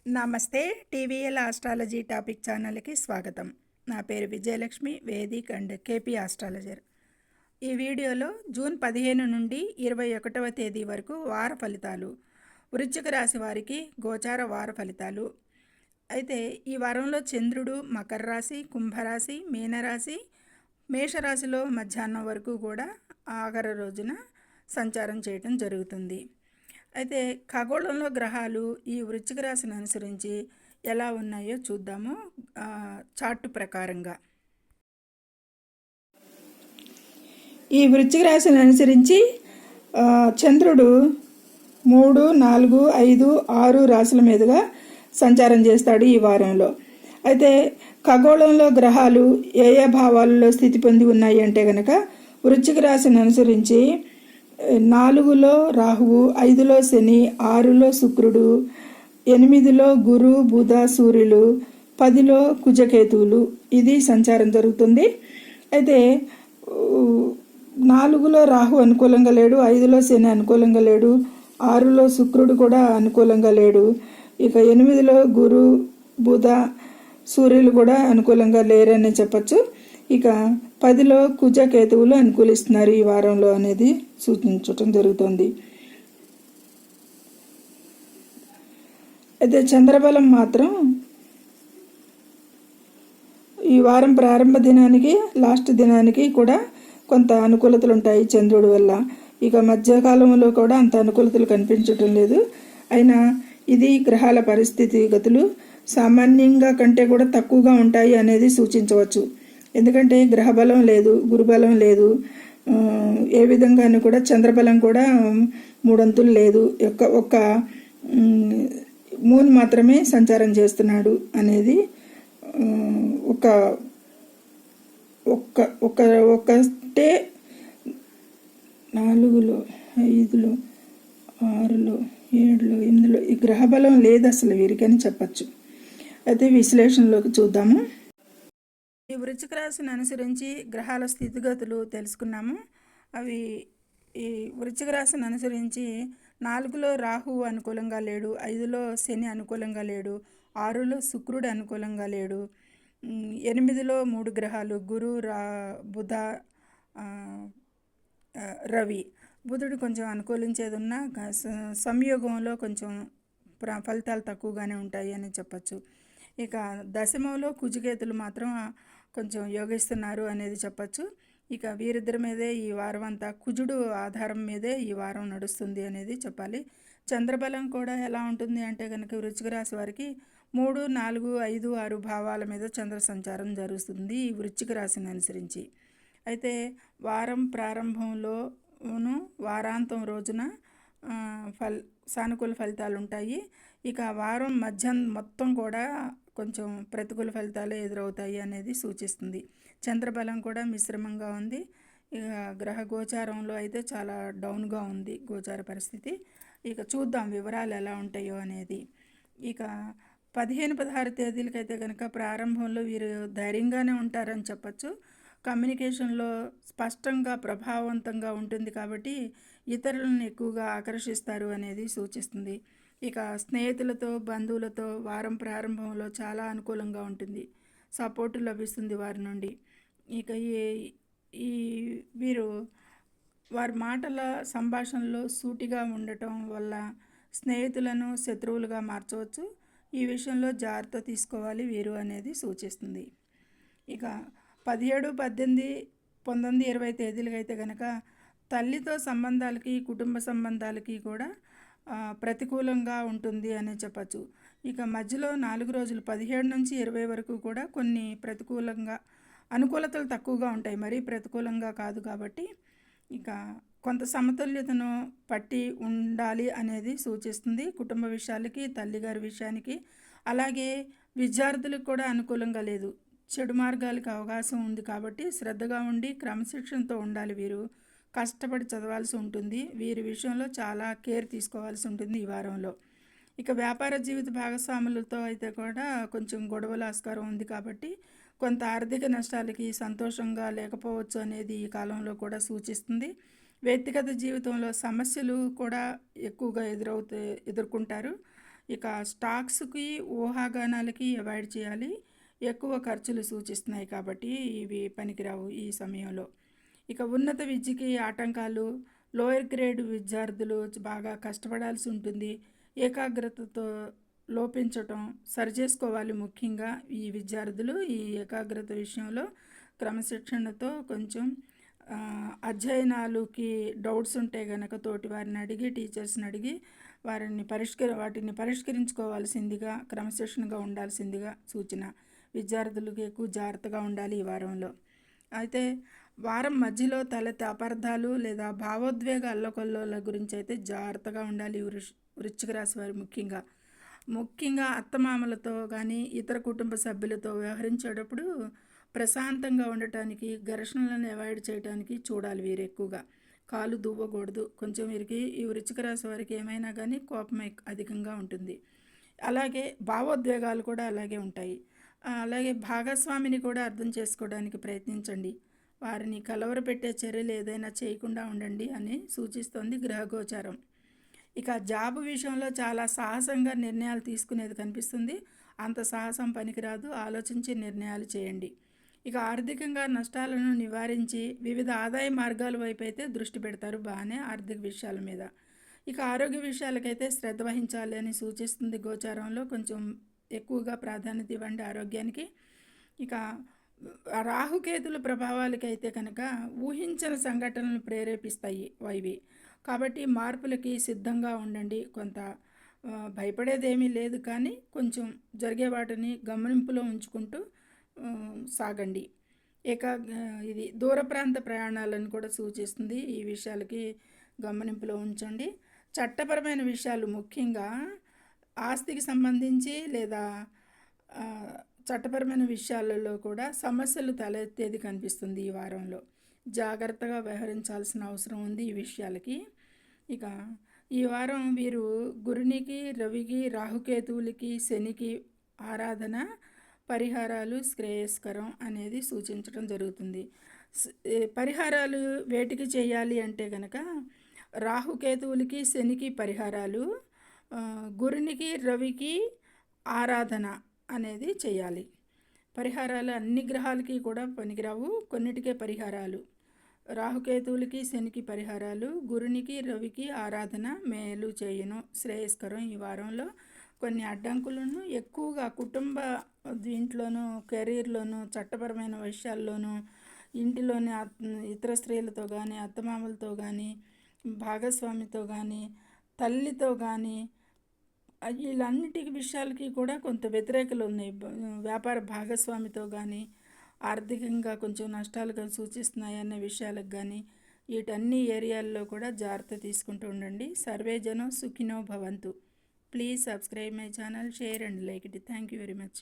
నమస్తే. TVL astrology topic ఛానల్కి స్వాగతం. నా పేరు Vijayalakshmi, Vedic and KP astrologer. ఈ వీడియోలో జూన్ 15 నుండి 21వ తేదీ వరకు వార ఫలితాలు, వృశ్చిక రాశి వారికి గోచార వార ఫలితాలు. అయితే ఈ వారంలో చంద్రుడు మకర రాశి, కుంభరాశి, మీనరాశి, మేషరాశిలో మధ్యాహ్నం వరకు కూడా ఆఖరి రోజున సంచారం చేయటం జరుగుతుంది. అయితే ఖగోళంలో గ్రహాలు ఈ వృశ్చిక రాశిని అనుసరించి ఎలా ఉన్నాయో చూద్దాము చార్టు ప్రకారంగా. ఈ వృశ్చిక రాశిని అనుసరించి చంద్రుడు 3, 4, 5, 6 రాశుల మీదుగా సంచారం చేస్తాడు ఈ వారంలో. అయితే ఖగోళంలో గ్రహాలు ఏ ఏ భావాలలో స్థితి పొంది ఉన్నాయి అంటే కనుక వృశ్చిక రాశిని అనుసరించి 4లో రాహువు, 5లో శని, 6లో శుక్రుడు, 8లో గురు, బుధ, సూర్యులు, 10లో కుజకేతువులు ఇది సంచారం జరుగుతుంది. అయితే 4లో రాహు అనుకూలంగా లేడు, 5లో శని అనుకూలంగా లేడు, 6లో శుక్రుడు కూడా అనుకూలంగా లేడు, ఇక 8లో గురు, బుధ, సూర్యులు కూడా అనుకూలంగా లేరని చెప్పచ్చు. ఇక 10లో కుజకేతువులు అనుకూలిస్తున్నారు ఈ వారంలో అనేది సూచించటం జరుగుతుంది. అయితే చంద్రబలం మాత్రం ఈ వారం ప్రారంభ దినానికి లాస్ట్ దినానికి కూడా కొంత అనుకూలతలు ఉంటాయి చంద్రుడి వల్ల. ఇక మధ్యకాలంలో కూడా అంత అనుకూలతలు కనిపించటం లేదు. అయినా ఇది గ్రహాల పరిస్థితి గతులు సామాన్యంగా కంటే కూడా తక్కువగా ఉంటాయి అనేది సూచించవచ్చు. ఎందుకంటే గ్రహబలం లేదు, గురుబలం లేదు, ఏ విధంగానూ కూడా చంద్రబలం కూడా 3 అంతులు లేదు. ఒక్క మూన్ మాత్రమే సంచారం చేస్తున్నాడు అనేది ఒకటే 4లో 5లో 6లో 7లో 8లో ఈ గ్రహబలం లేదు అసలు వీరికని చెప్పచ్చు. అయితే విశ్లేషణలోకి చూద్దాము. ఈ వృశ్చిక రాశిని అనుసరించి గ్రహాల స్థితిగతులు తెలుసుకున్నాము. అవి ఈ వృశ్చిక రాశిని అనుసరించి 4లో రాహువు అనుకూలంగా లేడు, 5లో శని అనుకూలంగా లేడు, 6లో శుక్రుడు అనుకూలంగా లేడు, 8లో 3 గ్రహాలు గురు, బుధ, రవి. బుధుడు కొంచెం అనుకూలించేది ఉన్నా సంయోగంలో కొంచెం ఫలితాలు తక్కువగానే ఉంటాయి అని చెప్పచ్చు. ఇక దశమంలో కుజకేతులు మాత్రం కొంచెం యోగిస్తున్నారు అనేది చెప్పచ్చు. ఇక వీరిద్దరి మీదే ఈ వారం అంతా కుజుడు ఆధారం మీదే ఈ వారం నడుస్తుంది అనేది చెప్పాలి. చంద్రబలం కూడా ఎలా ఉంటుంది అంటే కనుక వృశ్చిక రాశి వారికి 3, 4, 5, 6 భావాల మీద చంద్ర సంచారం జరుగుతుంది ఈ వృశ్చిక రాశిని అనుసరించి. అయితే వారం ప్రారంభంలోను వారాంతం రోజున సానుకూల ఫలితాలు ఉంటాయి. ఇక వారం మధ్యాహ్నం మొత్తం కూడా కొంచెం ప్రతికూల ఫలితాలే ఎదురవుతాయి అనేది సూచిస్తుంది. చంద్రబలం కూడా మిశ్రమంగా ఉంది. ఇక గ్రహ గోచారంలో అయితే చాలా డౌన్గా ఉంది గోచార పరిస్థితి. ఇక చూద్దాం వివరాలు ఎలా ఉంటాయో అనేది. ఇక 15, 16 తేదీలకైతే కనుక ప్రారంభంలో వీరు ధైర్యంగానే ఉంటారని చెప్పచ్చు. కమ్యూనికేషన్లో స్పష్టంగా ప్రభావవంతంగా ఉంటుంది కాబట్టి ఇతరులను ఎక్కువగా ఆకర్షిస్తారు అనేది సూచిస్తుంది. ఇక స్నేహితులతో, బంధువులతో వారం ప్రారంభంలో చాలా అనుకూలంగా ఉంటుంది, సపోర్టు లభిస్తుంది వారి నుండి. ఇక ఈ వీరు వారి మాటల సంభాషణలో సూటిగా ఉండటం వల్ల స్నేహితులను శత్రువులుగా మార్చవచ్చు. ఈ విషయంలో జాగ్రత్త తీసుకోవాలి వీరు అనేది సూచిస్తుంది. ఇక 17, 18, 19, 20 తేదీలకైతే కనుక తల్లితో సంబంధాలకి, కుటుంబ సంబంధాలకి కూడా ప్రతికూలంగా ఉంటుంది అని చెప్పచ్చు. ఇక మధ్యలో 4 రోజులు 17 నుంచి 20 వరకు కూడా కొన్ని అనుకూలతలు తక్కువగా ఉంటాయి, మరీ ప్రతికూలంగా కాదు కాబట్టి ఇక కొంత సమతుల్యతను పట్టి ఉండాలి అనేది సూచిస్తుంది. కుటుంబ విషయాలకి, తల్లిగారి విషయానికి, అలాగే విద్యార్థులకు కూడా అనుకూలంగా లేదు, చెడు మార్గాలకు అవకాశం ఉంది కాబట్టి శ్రద్ధగా ఉండి క్రమశిక్షణతో ఉండాలి. వీరు కష్టపడి చదవాల్సి ఉంటుంది. వీరి విషయంలో చాలా కేర్ తీసుకోవాల్సి ఉంటుంది ఈ వారంలో. ఇక వ్యాపార జీవిత భాగస్వాములతో అయితే కూడా కొంచెం గొడవల ఆస్కారం ఉంది కాబట్టి కొంత ఆర్థిక నష్టాలకి సంతోషంగా లేకపోవచ్చు అనేది ఈ కాలంలో కూడా సూచిస్తుంది. వ్యక్తిగత జీవితంలో సమస్యలు కూడా ఎక్కువగా ఎదుర్కొంటారు. ఇక స్టాక్స్కి ఊహాగానాలకి అవాయిడ్ చేయాలి. ఎక్కువ ఖర్చులు సూచిస్తున్నాయి కాబట్టి ఇవి పనికిరావు ఈ సమయంలో. ఇక ఉన్నత విద్యకి ఆటంకాలు, లోయర్ గ్రేడ్ విద్యార్థులు బాగా కష్టపడాల్సి ఉంటుంది. ఏకాగ్రతతో లోపించటం సరిచేసుకోవాలి. ముఖ్యంగా ఈ విద్యార్థులు ఈ ఏకాగ్రత విషయంలో క్రమశిక్షణతో కొంచెం అధ్యయనాలకి డౌట్స్ ఉంటే గనక తోటి వారిని అడిగి, టీచర్స్ని అడిగి వాటిని పరిష్కరించుకోవాల్సిందిగా, క్రమశిక్షణగా ఉండాల్సిందిగా సూచన. విద్యార్థులకు ఎక్కువ జాగ్రత్తగా ఉండాలి ఈ వారంలో. అయితే వారం మధ్యలో తలెత్తే అపార్థాలు లేదా భావోద్వేగ అల్లకొల్లోల గురించి అయితే జాగ్రత్తగా ఉండాలి వృశ్చిక రాశి వారు. ముఖ్యంగా అత్తమామలతో కానీ ఇతర కుటుంబ సభ్యులతో వ్యవహరించేటప్పుడు ప్రశాంతంగా ఉండటానికి, ఘర్షణలను అవాయిడ్ చేయడానికి చూడాలి. వీరు ఎక్కువగా కాలు దువ్వకూడదు. కొంచెం వీరికి ఈ వృశ్చిక రాశి వారికి ఏమైనా కానీ కోపం అధికంగా ఉంటుంది. అలాగే భావోద్వేగాలు కూడా అలాగే ఉంటాయి. అలాగే భాగస్వామిని కూడా అర్థం చేసుకోవడానికి ప్రయత్నించండి. వారిని కలవరపెట్టే చర్యలు ఏదైనా చేయకుండా ఉండండి అని సూచిస్తోంది గ్రహగోచారం. ఇక జాబ్ విషయంలో చాలా సాహసంగా నిర్ణయాలు తీసుకునేది కనిపిస్తుంది. అంత సాహసం పనికిరాదు. ఆలోచించి నిర్ణయాలు చేయండి. ఇక ఆర్థికంగా నష్టాలను నివారించి వివిధ ఆదాయ మార్గాల వైపు అయితే దృష్టి పెడతారు బాగానే ఆర్థిక విషయాల మీద. ఇక ఆరోగ్య విషయాలకైతే శ్రద్ధ వహించాలి అని సూచిస్తుంది గోచారంలో. కొంచెం ఎక్కువగా ప్రాధాన్యత ఇవ్వండి ఆరోగ్యానికి. ఇక రాహుకేతుల ప్రభావాలకైతే కనుక ఊహించని సంఘటనలు ప్రేరేపిస్తాయి ఇవి. కాబట్టి మార్పులకి సిద్ధంగా ఉండండి. కొంత భయపడేదేమీ లేదు, కానీ కొంచెం జరిగే వాటిని గమనింపులో ఉంచుకుంటూ సాగండి. ఇది దూర ప్రాంత ప్రయాణాలను కూడా సూచిస్తుంది. ఈ విషయాలకి గమనింపులో ఉంచండి. చట్టపరమైన విషయాలు, ముఖ్యంగా ఆస్తికి సంబంధించి లేదా చట్టపరమైన విషయాలలో కూడా సమస్యలు తలెత్తేది కనిపిస్తుంది ఈ వారంలో. జాగ్రత్తగా వ్యవహరించాల్సిన అవసరం ఉంది ఈ విషయాలకి. ఇక ఈ వారం వీరు గురునికి, రవికి, రాహుకేతువులకి, శనికి ఆరాధన, పరిహారాలు శ్రేయస్కరం అనేది సూచించడం జరుగుతుంది. పరిహారాలు వేటికి చేయాలి అంటే కనుక రాహుకేతువులకి, శనికి పరిహారాలు, గురునికి, రవికి ఆరాధన అనేది చేయాలి. పరిహారాలు అన్ని గ్రహాలకి కూడా పనికిరావు, కొన్నిటికే పరిహారాలు. రాహుకేతువులకి, శనికి పరిహారాలు, గురునికి, రవికి ఆరాధన మేలు చేయును, శ్రేయస్కరం. ఈ వారంలో కొన్ని అడ్డంకులను ఎక్కువగా కుటుంబ దీంట్లోనూ, కెరీర్లోనూ, చట్టపరమైన విషయాల్లోనూ, ఇంటిలోని ఇతర స్త్రీలతో కానీ, అత్తమామలతో కానీ, భాగస్వామితో కానీ, తల్లితో కానీ, వీళ్ళన్నిటి విషయాలకి కూడా కొంత వ్యతిరేకలు ఉన్నాయి. వ్యాపార భాగస్వామితో కానీ ఆర్థికంగా కొంచెం నష్టాలుగా సూచిస్తున్నాయి అనే విషయాలకు కానీ వీటన్ని ఏరియాల్లో కూడా జాగ్రత్త తీసుకుంటూ ఉండండి. సర్వే జనం సుఖినో భవంతు. Please subscribe my channel, share and like it. Thank you very much.